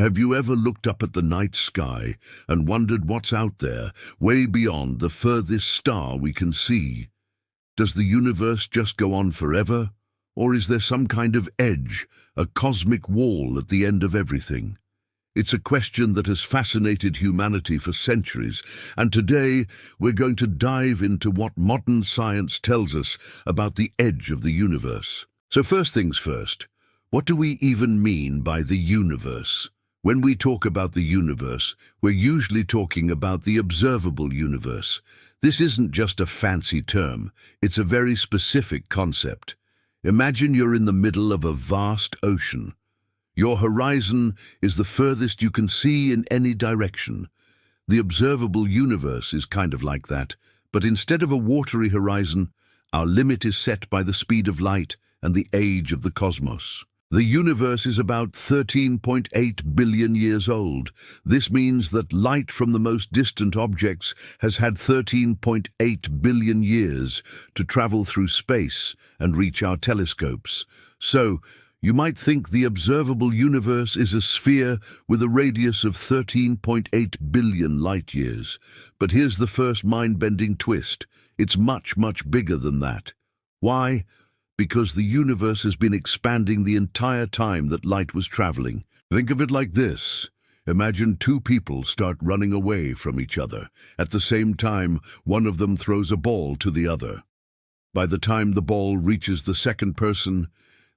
Have you ever looked up at the night sky and wondered what's out there, way beyond the furthest star we can see? Does the universe just go on forever? Or is there some kind of edge, a cosmic wall at the end of everything? It's a question that has fascinated humanity for centuries, and today we're going to dive into what modern science tells us about the edge of the universe. So first things first, what do we even mean by the universe? When we talk about the universe, we're usually talking about the observable universe. This isn't just a fancy term, it's a very specific concept. Imagine you're in the middle of a vast ocean. Your horizon is the furthest you can see in any direction. The observable universe is kind of like that, but instead of a watery horizon, our limit is set by the speed of light and the age of the cosmos. The universe is about 13.8 billion years old. This means that light from the most distant objects has had 13.8 billion years to travel through space and reach our telescopes. So, you might think the observable universe is a sphere with a radius of 13.8 billion light-years. But here's the first mind-bending twist. It's much, much bigger than that. Why? Because the universe has been expanding the entire time that light was traveling. Think of it like this. Imagine two people start running away from each other. At the same time, one of them throws a ball to the other. By the time the ball reaches the second person,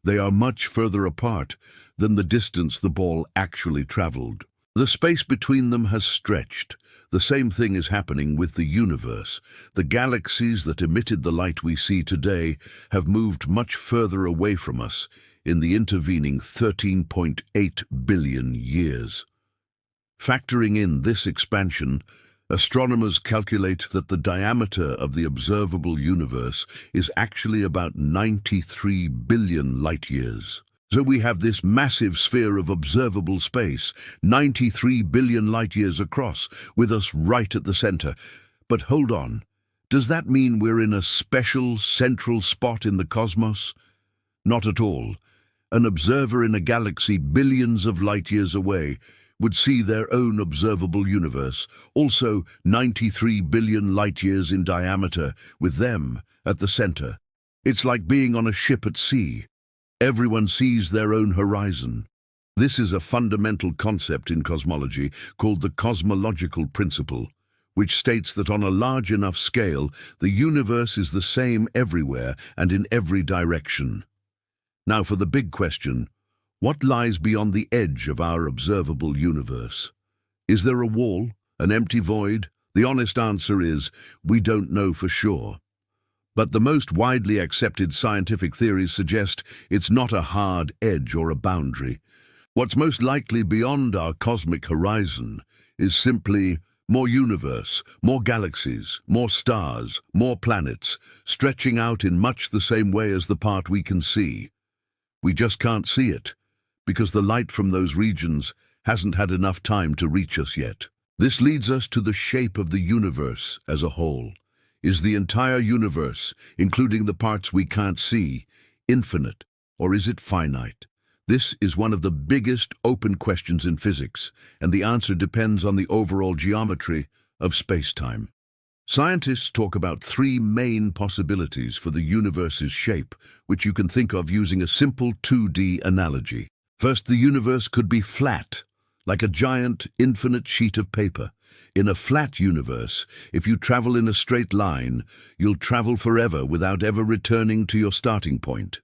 they are much further apart than the distance the ball actually traveled. The space between them has stretched. The same thing is happening with the universe. The galaxies that emitted the light we see today have moved much further away from us in the intervening 13.8 billion years. Factoring in this expansion, astronomers calculate that the diameter of the observable universe is actually about 93 billion light-years. So we have this massive sphere of observable space, 93 billion light-years across, with us right at the center. But hold on, does that mean we're in a special central spot in the cosmos? Not at all. An observer in a galaxy billions of light-years away would see their own observable universe, also 93 billion light-years in diameter, with them at the center. It's like being on a ship at sea. Everyone sees their own horizon. This is a fundamental concept in cosmology called the cosmological principle, which states that on a large enough scale, the universe is the same everywhere and in every direction. Now for the big question, what lies beyond the edge of our observable universe? Is there a wall, an empty void? The honest answer is, we don't know for sure. But the most widely accepted scientific theories suggest it's not a hard edge or a boundary. What's most likely beyond our cosmic horizon is simply more universe, more galaxies, more stars, more planets, stretching out in much the same way as the part we can see. We just can't see it, because the light from those regions hasn't had enough time to reach us yet. This leads us to the shape of the universe as a whole. Is the entire universe, including the parts we can't see, infinite, or is it finite? This is one of the biggest open questions in physics, and the answer depends on the overall geometry of space-time. Scientists talk about three main possibilities for the universe's shape, which you can think of using a simple 2D analogy. First, the universe could be flat, like a giant, infinite sheet of paper. In a flat universe, if you travel in a straight line, you'll travel forever without ever returning to your starting point.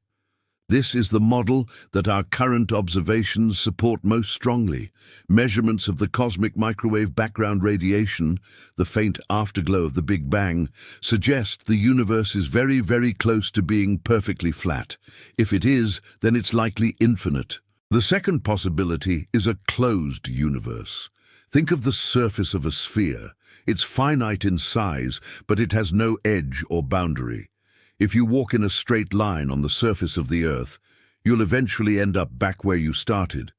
This is the model that our current observations support most strongly. Measurements of the cosmic microwave background radiation, the faint afterglow of the Big Bang, suggest the universe is very, very close to being perfectly flat. If it is, then it's likely infinite. The second possibility is a closed universe. Think of the surface of a sphere. It's finite in size, but it has no edge or boundary. If you walk in a straight line on the surface of the Earth, you'll eventually end up back where you started.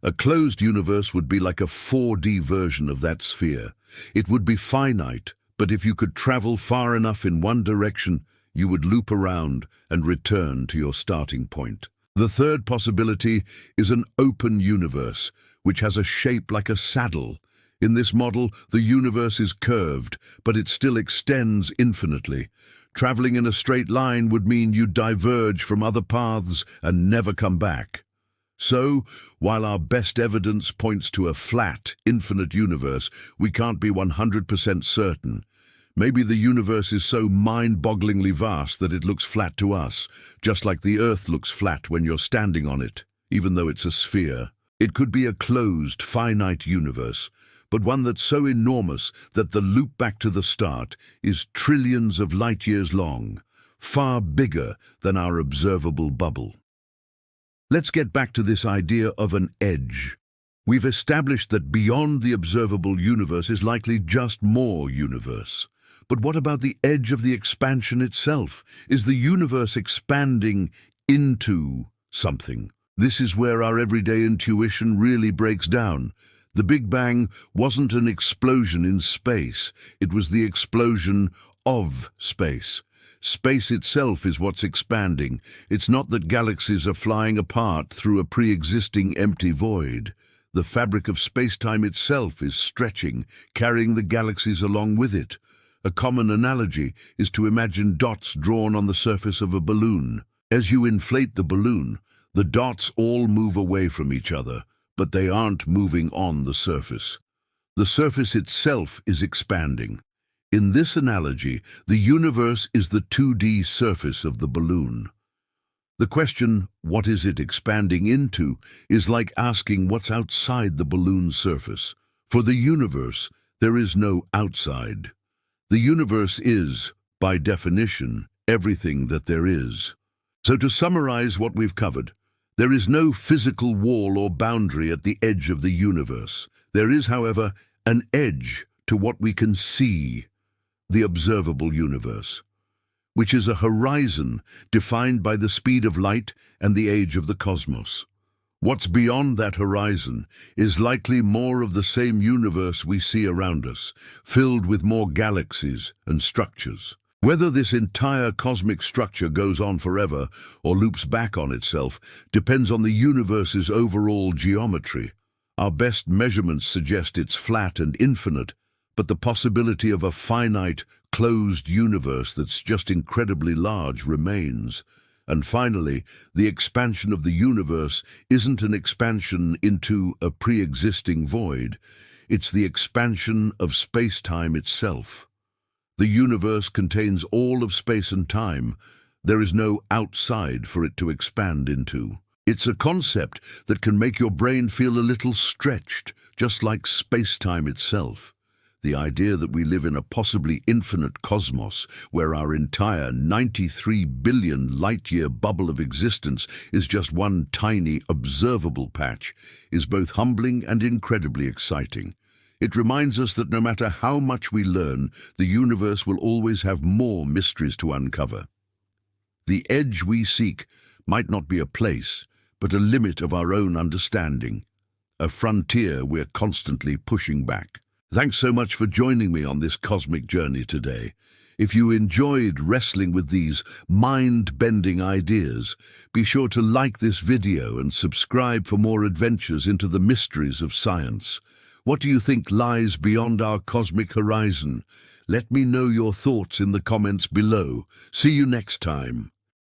A closed universe would be like a 4D version of that sphere. It would be finite, but if you could travel far enough in one direction, you would loop around and return to your starting point. The third possibility is an open universe, which has a shape like a saddle. In this model, the universe is curved, but it still extends infinitely. Traveling in a straight line would mean you diverge from other paths and never come back. So, while our best evidence points to a flat, infinite universe, we can't be 100% certain. Maybe the universe is so mind-bogglingly vast that it looks flat to us, just like the Earth looks flat when you're standing on it, even though it's a sphere. It could be a closed, finite universe, but one that's so enormous that the loop back to the start is trillions of light-years long, far bigger than our observable bubble. Let's get back to this idea of an edge. We've established that beyond the observable universe is likely just more universe. But what about the edge of the expansion itself? Is the universe expanding into something? This is where our everyday intuition really breaks down. The Big Bang wasn't an explosion in space. It was the explosion of space. Space itself is what's expanding. It's not that galaxies are flying apart through a pre-existing empty void. The fabric of space-time itself is stretching, carrying the galaxies along with it. A common analogy is to imagine dots drawn on the surface of a balloon. As you inflate the balloon, the dots all move away from each other, but they aren't moving on the surface. The surface itself is expanding. In this analogy, the universe is the 2D surface of the balloon. The question, what is it expanding into, is like asking what's outside the balloon's surface. For the universe, there is no outside. The universe is, by definition, everything that there is. So to summarize what we've covered, there is no physical wall or boundary at the edge of the universe. There is, however, an edge to what we can see, the observable universe, which is a horizon defined by the speed of light and the age of the cosmos. What's beyond that horizon is likely more of the same universe we see around us, filled with more galaxies and structures. Whether this entire cosmic structure goes on forever or loops back on itself depends on the universe's overall geometry. Our best measurements suggest it's flat and infinite, but the possibility of a finite, closed universe that's just incredibly large remains. And finally, the expansion of the universe isn't an expansion into a pre-existing void. It's the expansion of space-time itself. The universe contains all of space and time. There is no outside for it to expand into. It's a concept that can make your brain feel a little stretched, just like space-time itself. The idea that we live in a possibly infinite cosmos where our entire 93 billion light-year bubble of existence is just one tiny observable patch is both humbling and incredibly exciting. It reminds us that no matter how much we learn, the universe will always have more mysteries to uncover. The edge we seek might not be a place, but a limit of our own understanding, a frontier we're constantly pushing back. Thanks so much for joining me on this cosmic journey today. If you enjoyed wrestling with these mind-bending ideas, be sure to like this video and subscribe for more adventures into the mysteries of science. What do you think lies beyond our cosmic horizon? Let me know your thoughts in the comments below. See you next time.